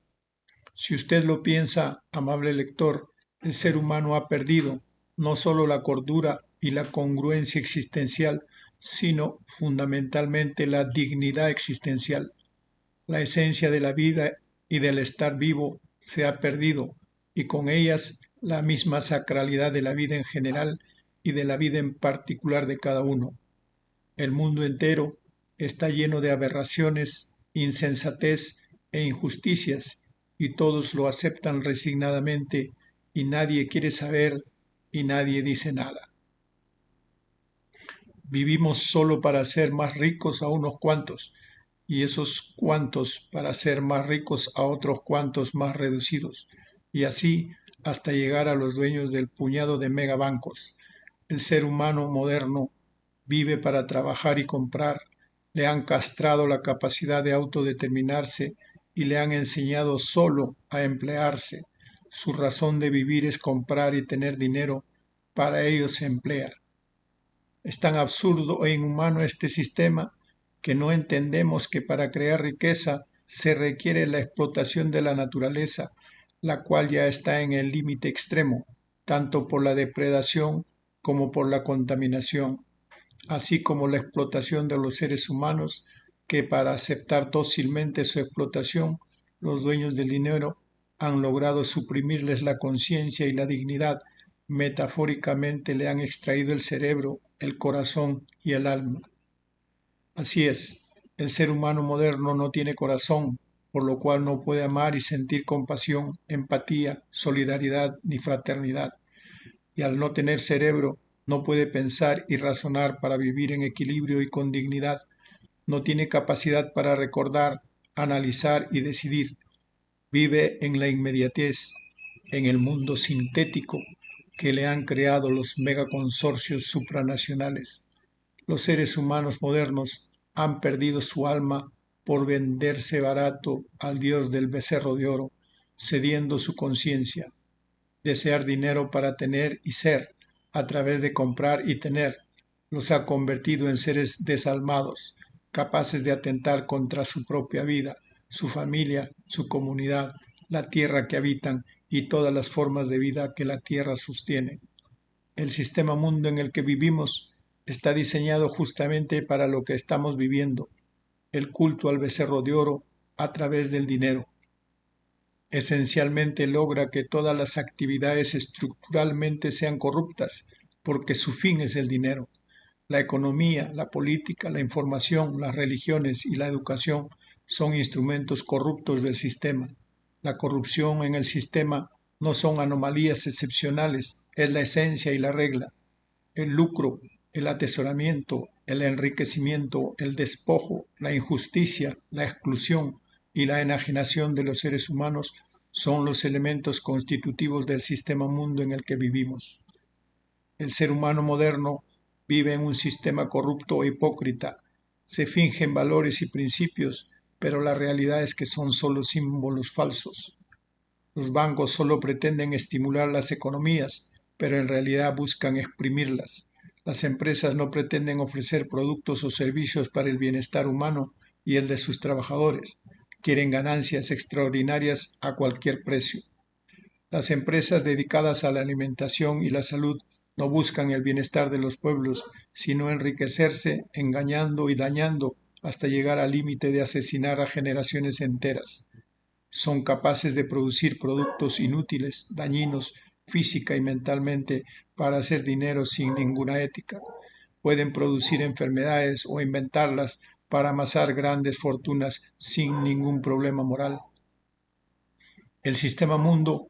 Si usted lo piensa, amable lector, el ser humano ha perdido no solo la cordura y la congruencia existencial, sino fundamentalmente la dignidad existencial. La esencia de la vida y del estar vivo se ha perdido y con ellas la misma sacralidad de la vida en general y de la vida en particular de cada uno. El mundo entero está lleno de aberraciones, insensatez e injusticias y todos lo aceptan resignadamente y nadie quiere saber y nadie dice nada. Vivimos solo para ser más ricos a unos cuantos y esos cuantos para ser más ricos a otros cuantos más reducidos y así hasta llegar a los dueños del puñado de megabancos. El ser humano moderno vive para trabajar y comprar, le han castrado la capacidad de autodeterminarse y le han enseñado solo a emplearse. Su razón de vivir es comprar y tener dinero, para ello se emplea. Es tan absurdo e inhumano este sistema que no entendemos que para crear riqueza se requiere la explotación de la naturaleza, la cual ya está en el límite extremo, tanto por la depredación como por la contaminación, así como la explotación de los seres humanos, que para aceptar dócilmente su explotación, los dueños del dinero han logrado suprimirles la conciencia y la dignidad Metafóricamente le han extraído el cerebro, el corazón y el alma. Así es, el ser humano moderno no tiene corazón, por lo cual no puede amar y sentir compasión, empatía, solidaridad ni fraternidad. Y al no tener cerebro, no puede pensar y razonar para vivir en equilibrio y con dignidad. No tiene capacidad para recordar, analizar y decidir. Vive en la inmediatez, en el mundo sintético que le han creado los megaconsorcios supranacionales. Los seres humanos modernos han perdido su alma por venderse barato al dios del becerro de oro, cediendo su conciencia. Desear dinero para tener y ser, a través de comprar y tener, los ha convertido en seres desalmados, capaces de atentar contra su propia vida, su familia, su comunidad, la tierra que habitan y todas las formas de vida que la tierra sostiene. El sistema mundo en el que vivimos está diseñado justamente para lo que estamos viviendo, el culto al becerro de oro a través del dinero. Esencialmente logra que todas las actividades estructuralmente sean corruptas, porque su fin es el dinero. La economía, la política, la información, las religiones y la educación son instrumentos corruptos del sistema. La corrupción en el sistema no son anomalías excepcionales, es la esencia y la regla. El lucro, el atesoramiento, el enriquecimiento, el despojo, la injusticia, la exclusión y la enajenación de los seres humanos son los elementos constitutivos del sistema mundo en el que vivimos. El ser humano moderno vive en un sistema corrupto e hipócrita. Se fingen valores y principios, pero la realidad es que son solo símbolos falsos. Los bancos solo pretenden estimular las economías, pero en realidad buscan exprimirlas. Las empresas no pretenden ofrecer productos o servicios para el bienestar humano y el de sus trabajadores. Quieren ganancias extraordinarias a cualquier precio. Las empresas dedicadas a la alimentación y la salud no buscan el bienestar de los pueblos, sino enriquecerse engañando y dañando hasta llegar al límite de asesinar a generaciones enteras. Son capaces de producir productos inútiles, dañinos, física y mentalmente, para hacer dinero sin ninguna ética. Pueden producir enfermedades o inventarlas para amasar grandes fortunas sin ningún problema moral. El sistema mundo,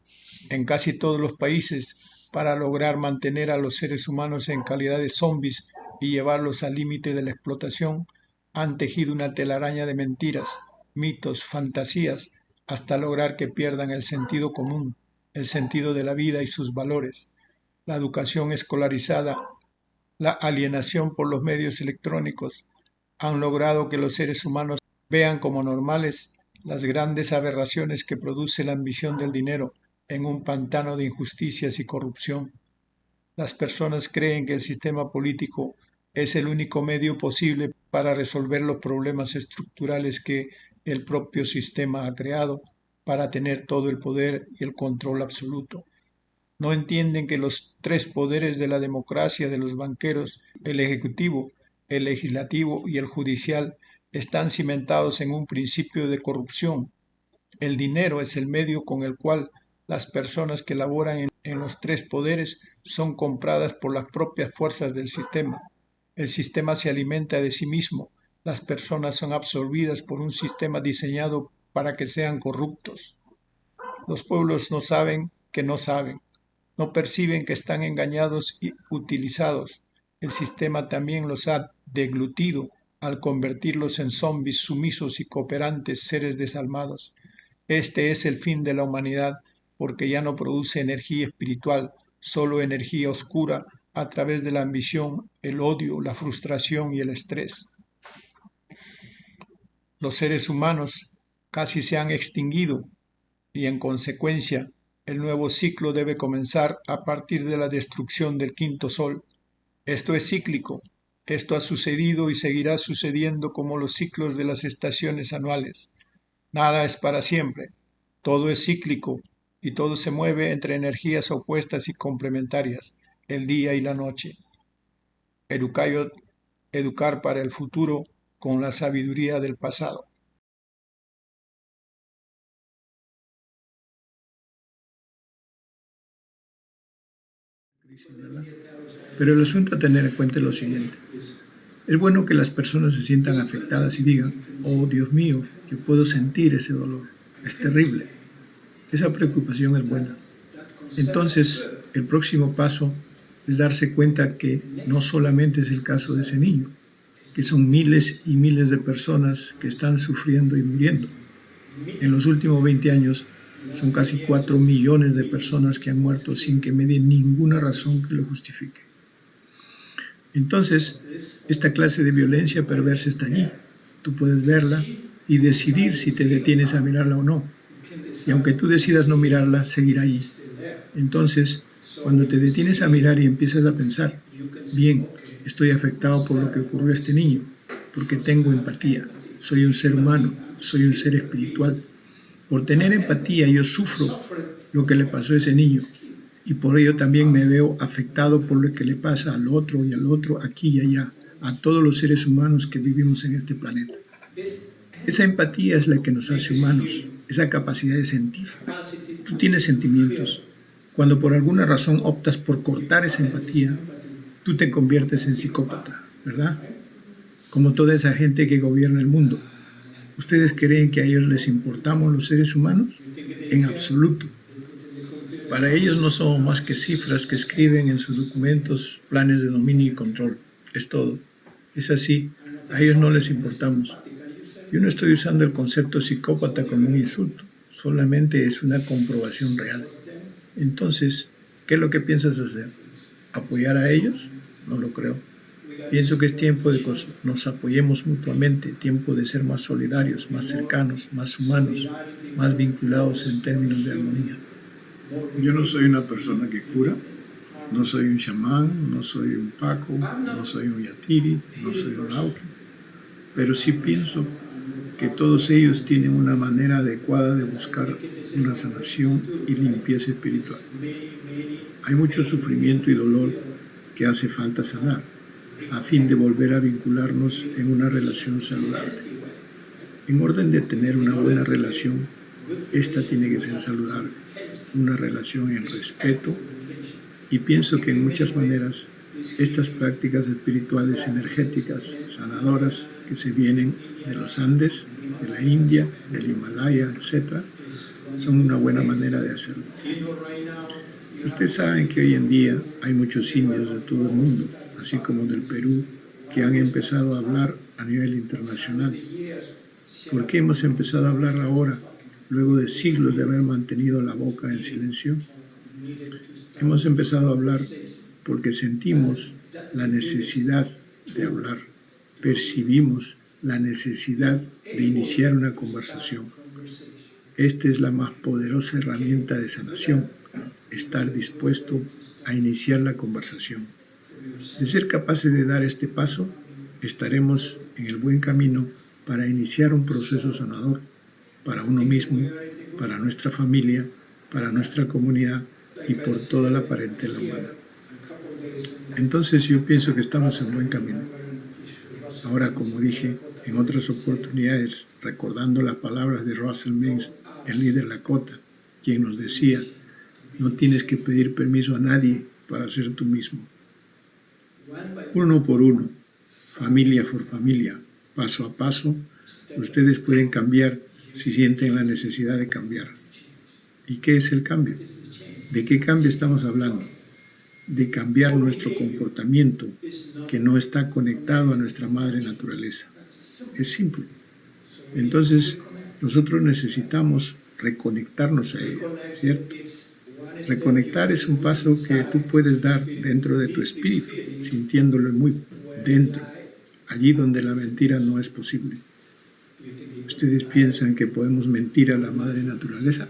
en casi todos los países, para lograr mantener a los seres humanos en calidad de zombies y llevarlos al límite de la explotación, han tejido una telaraña de mentiras, mitos, fantasías, hasta lograr que pierdan el sentido común, el sentido de la vida y sus valores. La educación escolarizada, la alienación por los medios electrónicos, han logrado que los seres humanos vean como normales las grandes aberraciones que produce la ambición del dinero en un pantano de injusticias y corrupción. Las personas creen que el sistema político es el único medio posible para resolver los problemas estructurales que el propio sistema ha creado para tener todo el poder y el control absoluto. No entienden que los tres poderes de la democracia de los banqueros, el ejecutivo, el legislativo y el judicial, están cimentados en un principio de corrupción. El dinero es el medio con el cual las personas que laboran en los tres poderes son compradas por las propias fuerzas del sistema. El sistema se alimenta de sí mismo. Las personas son absorbidas por un sistema diseñado para que sean corruptos. Los pueblos no saben que no saben. No perciben que están engañados y utilizados. El sistema también los ha deglutido al convertirlos en zombis sumisos y cooperantes, seres desalmados. Este es el fin de la humanidad, porque ya no produce energía espiritual, solo energía oscura a través de la ambición, el odio, la frustración y el estrés. Los seres humanos casi se han extinguido y en consecuencia el nuevo ciclo debe comenzar a partir de la destrucción del quinto sol. Esto es cíclico, esto ha sucedido y seguirá sucediendo como los ciclos de las estaciones anuales. Nada es para siempre, todo es cíclico y todo se mueve entre energías opuestas y complementarias, el día y la noche. Educayot, educar para el futuro con la sabiduría del pasado. crisis, ¿verdad? Pero el asunto a tener en cuenta es lo siguiente. Es bueno que las personas se sientan afectadas y digan, oh Dios mío, yo puedo sentir ese dolor, es terrible. Esa preocupación es buena. Entonces, el próximo paso es darse cuenta que no solamente es el caso de ese niño, que son miles y miles de personas que están sufriendo y muriendo. En los últimos 20 años son casi 4 millones de personas que han muerto sin que me den ninguna razón que lo justifique. Entonces, esta clase de violencia perversa está allí. Tú puedes verla y decidir si te detienes a mirarla o no. Y aunque tú decidas no mirarla, seguirá allí. Entonces, cuando te detienes a mirar y empiezas a pensar, bien, estoy afectado por lo que ocurrió a este niño, porque tengo empatía, soy un ser humano, soy un ser espiritual. Por tener empatía yo sufro lo que le pasó a ese niño y por ello también me veo afectado por lo que le pasa al otro y al otro, aquí y allá, a todos los seres humanos que vivimos en este planeta. Esa empatía es la que nos hace humanos, esa capacidad de sentir. Tú tienes sentimientos. Cuando por alguna razón optas por cortar esa empatía, tú te conviertes en psicópata, ¿verdad? Como toda esa gente que gobierna el mundo. ¿Ustedes creen que a ellos les importamos los seres humanos? En absoluto. Para ellos no somos más que cifras que escriben en sus documentos planes de dominio y control. Es todo. Es así. A ellos no les importamos. Yo no estoy usando el concepto psicópata como un insulto. Solamente es una comprobación real. Entonces, ¿qué es lo que piensas hacer? ¿Apoyar a ellos? No lo creo. Pienso que es tiempo de que nos apoyemos mutuamente, tiempo de ser más solidarios, más cercanos, más humanos, más vinculados en términos de armonía. Yo no soy una persona que cura, no soy un chamán, no soy un Paco, no soy un Yatiri, no soy un Auki, pero sí pienso que todos ellos tienen una manera adecuada de buscar una sanación y limpieza espiritual. Hay mucho sufrimiento y dolor que hace falta sanar, a fin de volver a vincularnos en una relación saludable. En orden de tener una buena relación, esta tiene que ser saludable, una relación en respeto, y pienso que en muchas maneras estas prácticas espirituales energéticas, sanadoras, que se vienen de los Andes, de la India, del Himalaya, etc., son una buena manera de hacerlo. Ustedes saben que hoy en día hay muchos indios de todo el mundo, así como del Perú, que han empezado a hablar a nivel internacional. ¿Por qué hemos empezado a hablar ahora, luego de siglos de haber mantenido la boca en silencio? Hemos empezado a hablar porque sentimos la necesidad de hablar, percibimos la necesidad de iniciar una conversación. Esta es la más poderosa herramienta de sanación, estar dispuesto a iniciar la conversación. De ser capaces de dar este paso, estaremos en el buen camino para iniciar un proceso sanador para uno mismo, para nuestra familia, para nuestra comunidad y por toda la parentela humana. Entonces yo pienso que estamos en buen camino. Ahora, como dije en otras oportunidades, recordando las palabras de Russell Means, el líder Lakota, quien nos decía, no tienes que pedir permiso a nadie para ser tú mismo. Uno por uno, familia por familia, paso a paso, ustedes pueden cambiar si sienten la necesidad de cambiar. ¿Y qué es el cambio? ¿De qué cambio estamos hablando? De cambiar nuestro comportamiento que no está conectado a nuestra madre naturaleza. Es simple. Entonces, nosotros necesitamos reconectarnos a ella, ¿cierto? Reconectar es un paso que tú puedes dar dentro de tu espíritu, sintiéndolo muy dentro, allí donde la mentira no es posible. ¿Ustedes piensan que podemos mentir a la madre naturaleza?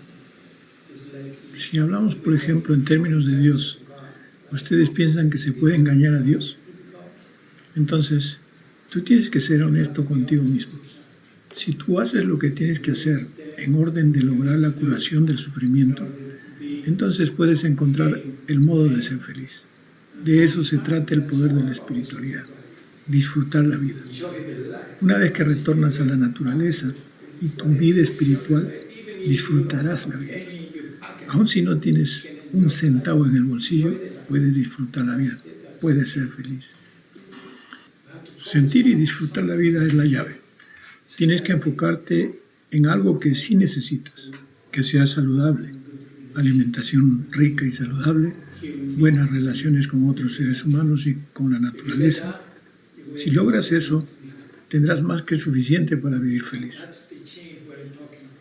Si hablamos, por ejemplo, en términos de Dios, ¿ustedes piensan que se puede engañar a Dios? Entonces, tú tienes que ser honesto contigo mismo. Si tú haces lo que tienes que hacer en orden de lograr la curación del sufrimiento, entonces puedes encontrar el modo de ser feliz. De eso se trata el poder de la espiritualidad, disfrutar la vida. Una vez que retornas a la naturaleza y tu vida espiritual, disfrutarás la vida. Aun si no tienes un centavo en el bolsillo, puedes disfrutar la vida, puedes ser feliz. Sentir y disfrutar la vida es la llave. Tienes que enfocarte en algo que sí necesitas, que sea saludable, alimentación rica y saludable, buenas relaciones con otros seres humanos y con la naturaleza. Si logras eso, tendrás más que suficiente para vivir feliz.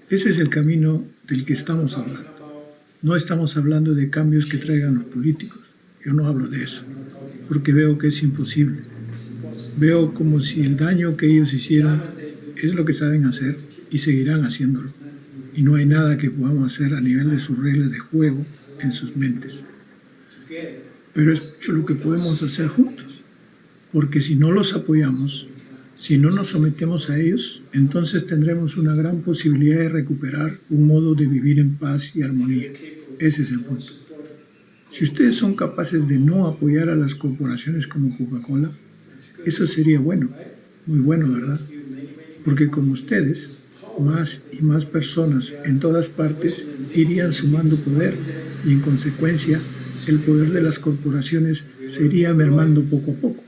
Ese es el camino del que estamos hablando. No estamos hablando de cambios que traigan los políticos. Yo no hablo de eso, porque veo que es imposible. Veo como si el daño que ellos hicieron es lo que saben hacer y seguirán haciéndolo. Y no hay nada que podamos hacer a nivel de sus reglas de juego en sus mentes. Pero es mucho lo que podemos hacer juntos, porque si no los apoyamos, si no nos sometemos a ellos, entonces tendremos una gran posibilidad de recuperar un modo de vivir en paz y armonía. Ese es el punto. Si ustedes son capaces de no apoyar a las corporaciones como Coca-Cola, eso sería bueno, muy bueno, ¿verdad? Porque como ustedes, más y más personas en todas partes irían sumando poder y en consecuencia el poder de las corporaciones se iría mermando poco a poco.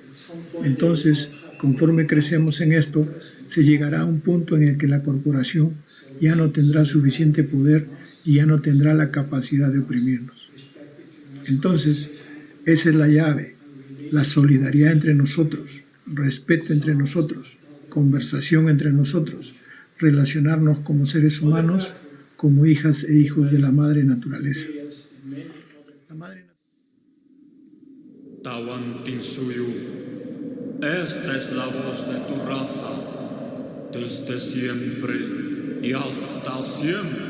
Entonces, conforme crecemos en esto, se llegará a un punto en el que la corporación ya no tendrá suficiente poder y ya no tendrá la capacidad de oprimirnos. Entonces, esa es la llave, la solidaridad entre nosotros, respeto entre nosotros, conversación entre nosotros, relacionarnos como seres humanos, como hijas e hijos de la madre naturaleza. Tawantinsuyu, esta es la voz de tu raza, desde siempre y hasta siempre.